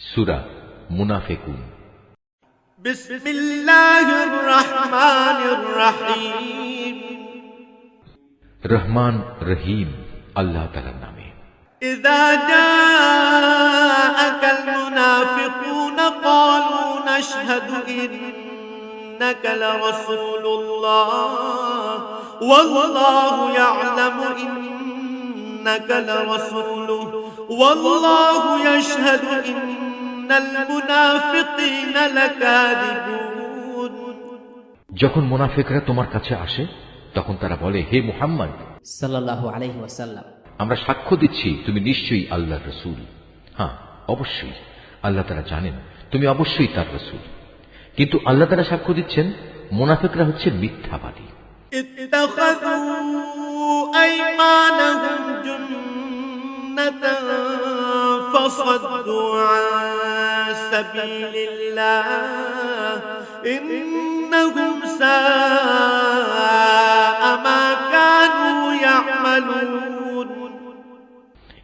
সূরা মুনাফিকুন। বিসমিল্লাহির রহমানির রহিম। রহমান রহিম আল্লাহ তাআলার নামে। ইযা জাআকাল মুনাফিকুনা ক্বালু নাশহাদু ইন্নাকা লারাসূলুল্লাহ ওয়াল্লাহু ইয়া'লামু ইন্নাকা লারাসূলুহু ওয়াল্লাহু ইয়াশহাদু ইন্নাল মুনাফিকিনা লাকাযিবুন। যখন মুনাফিকরা তোমার কাছে আসে তখন তারা বলে, হে মুহাম্মদ সাল্লাল্লাহু আলাইহি ওয়াসাল্লাম, আমরা সাক্ষ্য দিচ্ছি তুমি নিশ্চয়ই আল্লাহর রাসূল। হ্যাঁ, অবশ্যই আল্লাহ তাআলা জানেন তুমি অবশ্যই তার রাসূল। কিন্তু আল্লাহ তাআলা সাক্ষ্য দিচ্ছেন মুনাফিকরা হচ্ছে মিথ্যাবাদী। ইত্তাখাযু আইমানাহুম জুন্নাতান ফাসাদ্দু আন সাবিলিল্লাহ ইন্নাহুম সাআ মা কানু ইয়া'মালুন।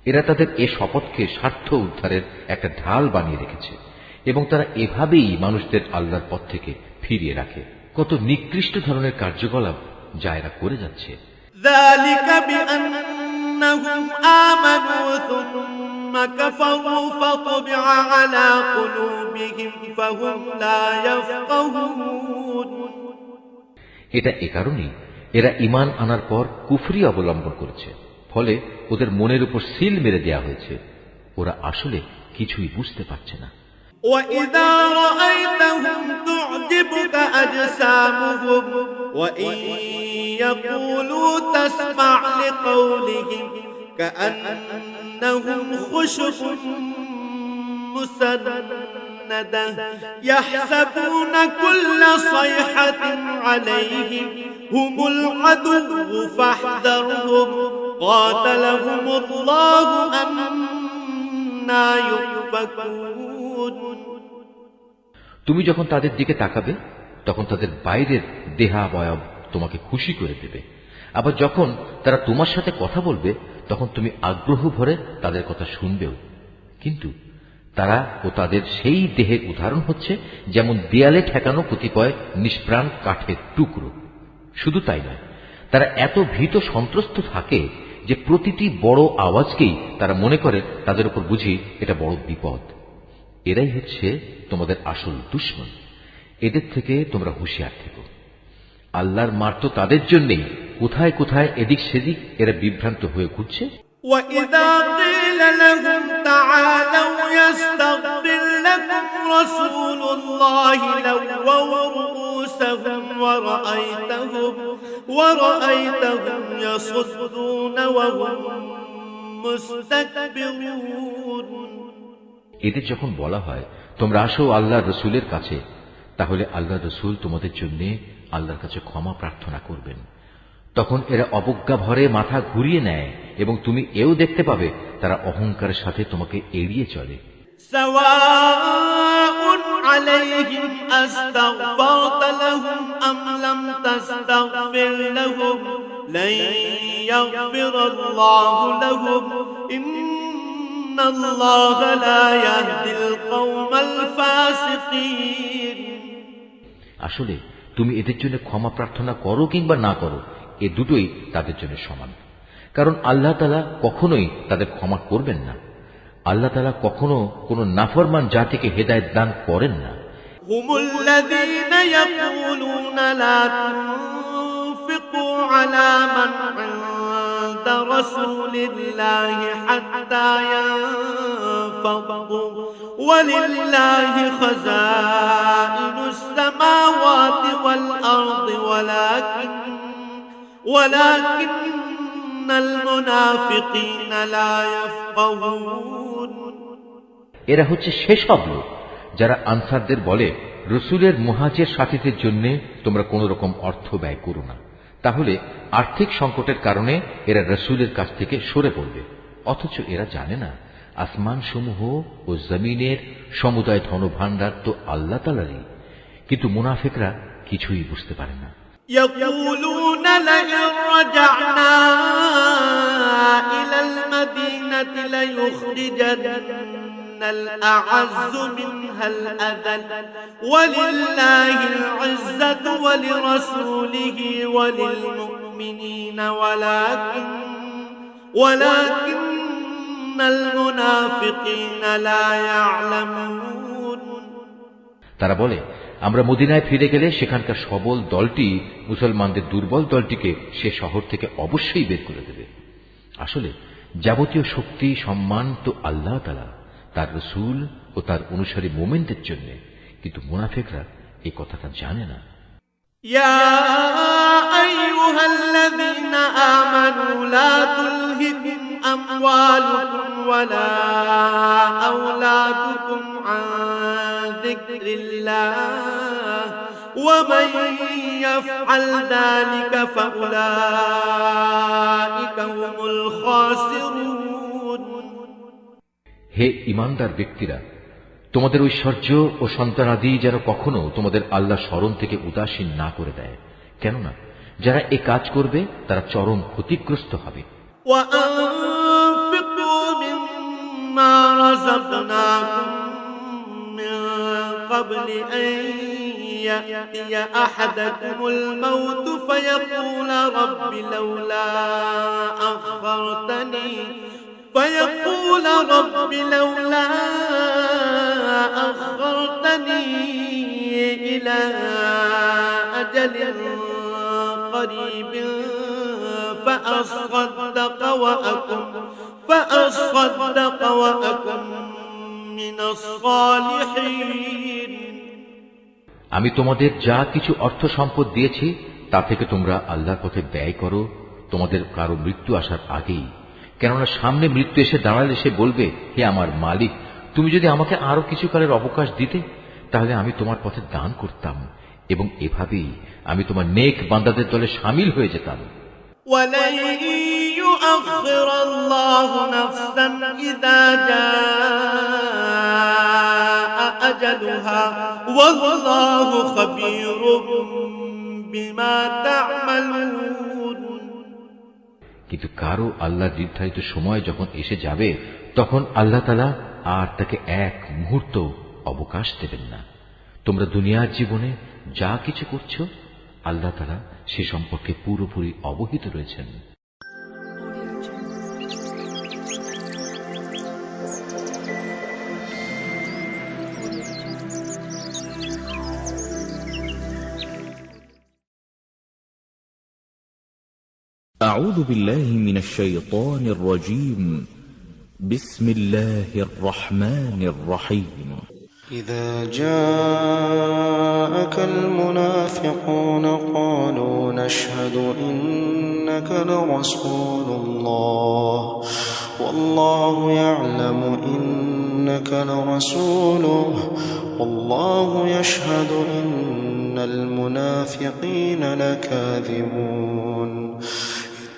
এরা তাদের এ শপথকে স্বার্থ উদ্ধারের একটা ঢাল বানিয়ে রেখেছে এবং তারা এভাবেই মানুষদের আল্লাহর পথ থেকে ফিরিয়ে রাখে। কত নিকৃষ্ট ধরনের কার্যকলাপ যা এরা করে যাচ্ছে। যালিকা বিআন্নাহুম আমানু সুম্মা কাফারু ফাতবিআ আলা কুলুবিহিম ফাহুম লা ইয়াফকাহুন। এটা এ কারণেই এরা ঈমান আনার পর কুফরি অবলম্বন করেছে, ফলে ওদের মনের উপর সিল মেরে দেয়া হয়েছে। ওরা আসলে কিছুই বুঝতে পারছে না। وَإِذَا رَأَيْتَهُمْ تُعْجِبُكَ أَجْسَامُهُمْ وَإِنْ يَقُولُوا تَسْمَعْ لِقَوْلِهِمْ كَأَنَّهُمْ خُشُبٌ مُّسَنَّدَةٌ يَحْسَبُونَ كُلَّ صَيْحَةٍ عَلَيْهِمْ هُمُ الْعَدُوُّ فَاحْذَرْهُمْ قَاتَلَهُمُ اللَّهُ أَنَّىٰ يُؤْفَكُونَ। তুমি যখন তাদের দিকে তাকাবে তখন তাদের বাইরের দেহাবয়ব তোমাকে খুশি করে দেবে। আবার যখন তারা তোমার সাথে কথা বলবে তখন তুমি আগ্রহ ভরে তাদের কথা শুনবেও। কিন্তু তারা ও তাদের সেই দেহের উদাহরণ হচ্ছে যেমন দেয়ালে ঠেকানো কতিপয় নিষ্প্রাণ কাঠের টুকরো। শুধু তাই নয়, তারা এত ভীত সন্ত্রস্ত থাকে যে প্রতিটি বড় আওয়াজকেই তারা মনে করে তাদের উপর বুঝি এটা বড় বিপদ। এরাই হচ্ছে তোমাদের আসল দুশমন। এদের থেকে তোমরা হুঁশিয়ার থেকো। আল্লাহর মার তো তাদের জন্যেই কোথায় কোথায় এদিক সেদিক এরা বিভ্রান্ত হয়ে ঘুরছে। وَإِذَا قِيلَ لَهُمْ تَعَالَوْا يَسْتَغْفِرْ لَكُمْ رَسُولُ اللَّهِ لَوَّوْا رُءُوسَهُمْ وَرَأَيْتَهُمْ يَصُدُّونَ وَهُمْ مُسْتَكْبِرُونَ। এদের যখন বলা হয় তোমরা আসো আল্লাহর রসুলের কাছে, তাহলে আল্লাহর রসুল তোমাদের জন্য আল্লাহর কাছে ক্ষমা প্রার্থনা করবেন। তখন এরা অবজ্ঞা ভরে মাথা ঘুরিয়ে নেয় এবং তুমি এও দেখতে পাবে তারা অহংকারের সাথে তোমাকে এড়িয়ে চলে। সাওয়াউন আলাইহিম আস্তাগফারত লাহুম আম লাম তাস্তাগফির লাহুম লান ইয়াগফিরাল্লাহু লাহুম ইন্নাল্লাহা লা ইয়াহদিল কওমাল ফাসিকিন। আসলে তুমি এদের জন্য ক্ষমা প্রার্থনা করো কিংবা না করো, এ দুটোই তাদের জন্য সমান। কারণ আল্লাহ তাআলা কখনোই তাদের ক্ষমা করবেন না। আল্লাহ তাআলা কখনো কোন নাফরমান জাতিকে হেদায়েত দান করেন না। হুমুল্লাযীনা ইয়াকুলুনা লা তুনফিকু আলা মান ইনদা রাসূলিল্লাহি হাত্তা ইয়ানফাদু ওয়ালিল্লাহি খাযাইনুস সামাওয়াতি ওয়াল আরদি ওয়ালাকিন্নাল মুনাফিকিনা লা ইয়াফকাহুন। এরা হচ্ছে সেসব লোক যারা আনসারদের বলে, রসুলের মুহাজির সাথীদের জন্য তোমরা কোন রকম অর্থ ব্যয় করো না, তাহলে আর্থিক সংকটের কারণে এরা রসুলের কাছ থেকে সরে পড়বে। অথচ এরা জানে না আসমান সমূহ ও জমিনের সমুদায় ধনভাণ্ডার তো আল্লাহ তাআলারই। কিন্তু মুনাফিকরা কিছুই বুঝতে পারে না। يقولون لئن رجعنا إلى المدينة ليخرجن الأعز منها الأذل ولله العزة ولرسوله وللمؤمنين ولكن المنافقين لا يعلمون তারা বলে, আমরা মদিনায় ফিরে গেলে সেখানকার সবল দলটি মুসলমানদের দুর্বল দলটিকে সে শহর থেকে অবশ্যই বের করে দেবে। আসলে যাবতীয় শক্তি সম্মান তো আল্লাহ তাআলা, তার রাসূল ও তার অনুসারী মুমিনদের জন্য, কিন্তু মুনাফিকরা এই কথাটা জানে না। يا أيها الذين آمنوا لا تلهكم أموالكم ولا أولادكم عن ذكر الله ومن يفعل ذلك فأولئك هم الخاسرون হে ঈমানদার ব্যক্তিরা, তোমাদের ঐশ্বর্য ও সন্তানাদি যেন কখনো তোমাদের আল্লাহ স্মরণ থেকে উদাসীন না করে দেয়, কেননা যারা এ কাজ করবে তারা চরম ক্ষতিগ্রস্ত হবে। وأنفقوا مما رزقناكم من قبل أن يأتي أحدكم الموت فيقول رب لولا أخرتني إلى أجل قريب فأصدق وأكن من الصالحين আমি তোমাদের যা কিছু অর্থ সম্পদ দিয়েছি তা থেকে তোমরা আল্লাহর পথে ব্যয় করো তোমাদের কারো মৃত্যু আসার আগেই, কেননা সামনে মৃত্যু এসে দাঁড়ালে সে বলবে, হে আমার মালিক, তুমি যদি আমাকে আরো কিছু কালের অবকাশ দিতে তাহলে আমি তোমার পথে দান করতাম এবং এভাবেই আমি তোমার নেক বান্দাদের দলে শামিল হয়ে যেতাম। ولن يؤخر الله نفسا إذا جاء أجلها والله خبير بما تعملون কিন্তু কারো আল্লাহ নির্ধারিত সময় যখন এসে যাবে তখন আল্লাহ তাআলা আর তাকে এক মুহূর্ত অবকাশ দেবেন না। তোমরা দুনিয়ার জীবনে যা কিছু করছো আল্লাহ তাআলা সে সম্পর্কে পুরোপুরি অবহিত রয়েছেন। أعوذ بالله من الشيطان الرجيم. بسم الله الرحمن الرحيم. إذا جاءك المنافقون قالوا نشهد إنك لرسول الله والله يعلم إنك لرسوله والله يشهد إن المنافقين لكاذبون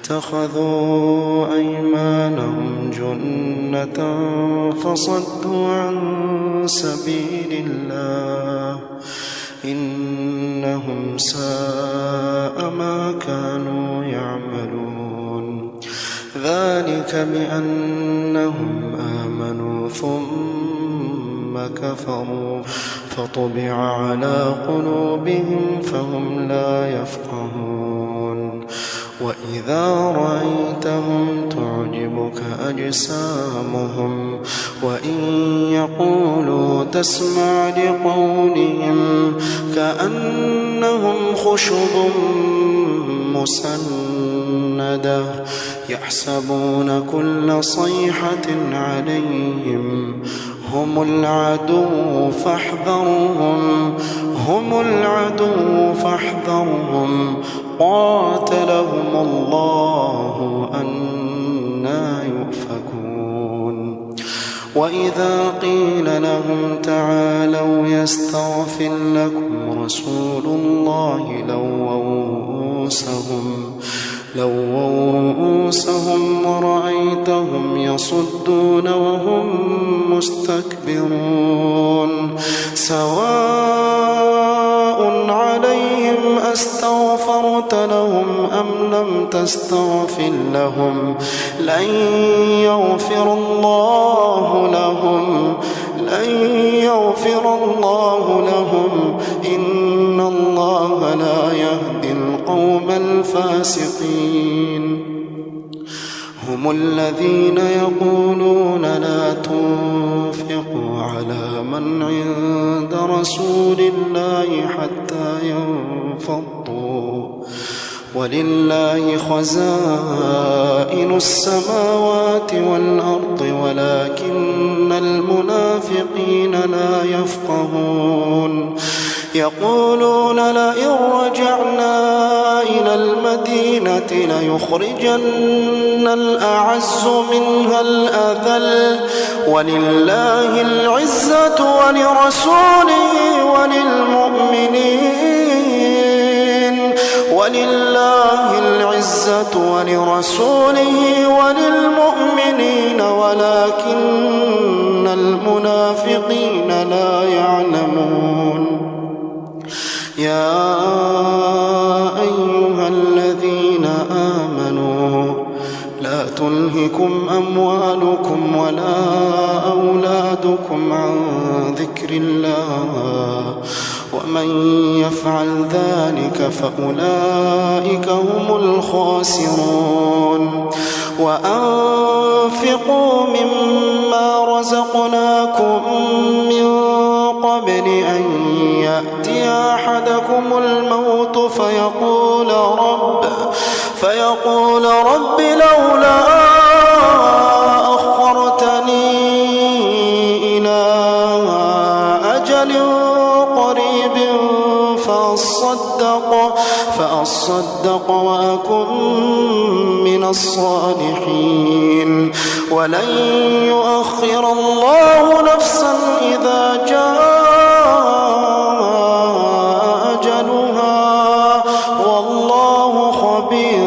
اتخذوا أيمانهم جنة فصدوا عن سبيل الله إنهم ساء ما كانوا يعملون ذلك بأنهم آمنوا ثم كفروا فطبع على قلوبهم فهم لا يفقهون وإذا رأيتهم تعجبك أجسامهم وإن يقولوا تسمع لقولهم كأنهم خشب مسندة يحسبون كل صيحة عليهم هم العدو فاحذرهم قاتلهم الله أنى يؤفكون وإذا قيل لهم تعالوا يستغفر لكم رسول الله لووا رؤوسهم ورأيتهم يصدون وهم مستكبرون سواء عليهم أستغفرت لهم أم لم تستغفر لهم لن يغفر الله لهم إن الله لا يهدي القوم الفاسقين هم الذين يقولون لا تنفقوا على من عند رسول الله حتى ينفضوا ولله خزائن السماوات والأرض ولكن المنافقين لا يفقهون يقولون لئن رجعنا إلى المدينة ليخرجن الأعز منها الأذل ولله العزة ولرسوله وللمؤمنين ولكن المنافقين لا يعلمون يا أيها الذين آمنوا لا تلهكم أموالكم ولا أولادكم عن ذكر الله ومن يفعل ذلك فأولئك هم الخاسرون وأنفقوا مما رزقناكم من قبل أن يأتي أحدكم الموت فيقول رب لولا أخرتني إلى أجل قريب فأصدق وأكن من الصالحين ولن يؤخر الله نفسا إذا جاء أجلها والله خبير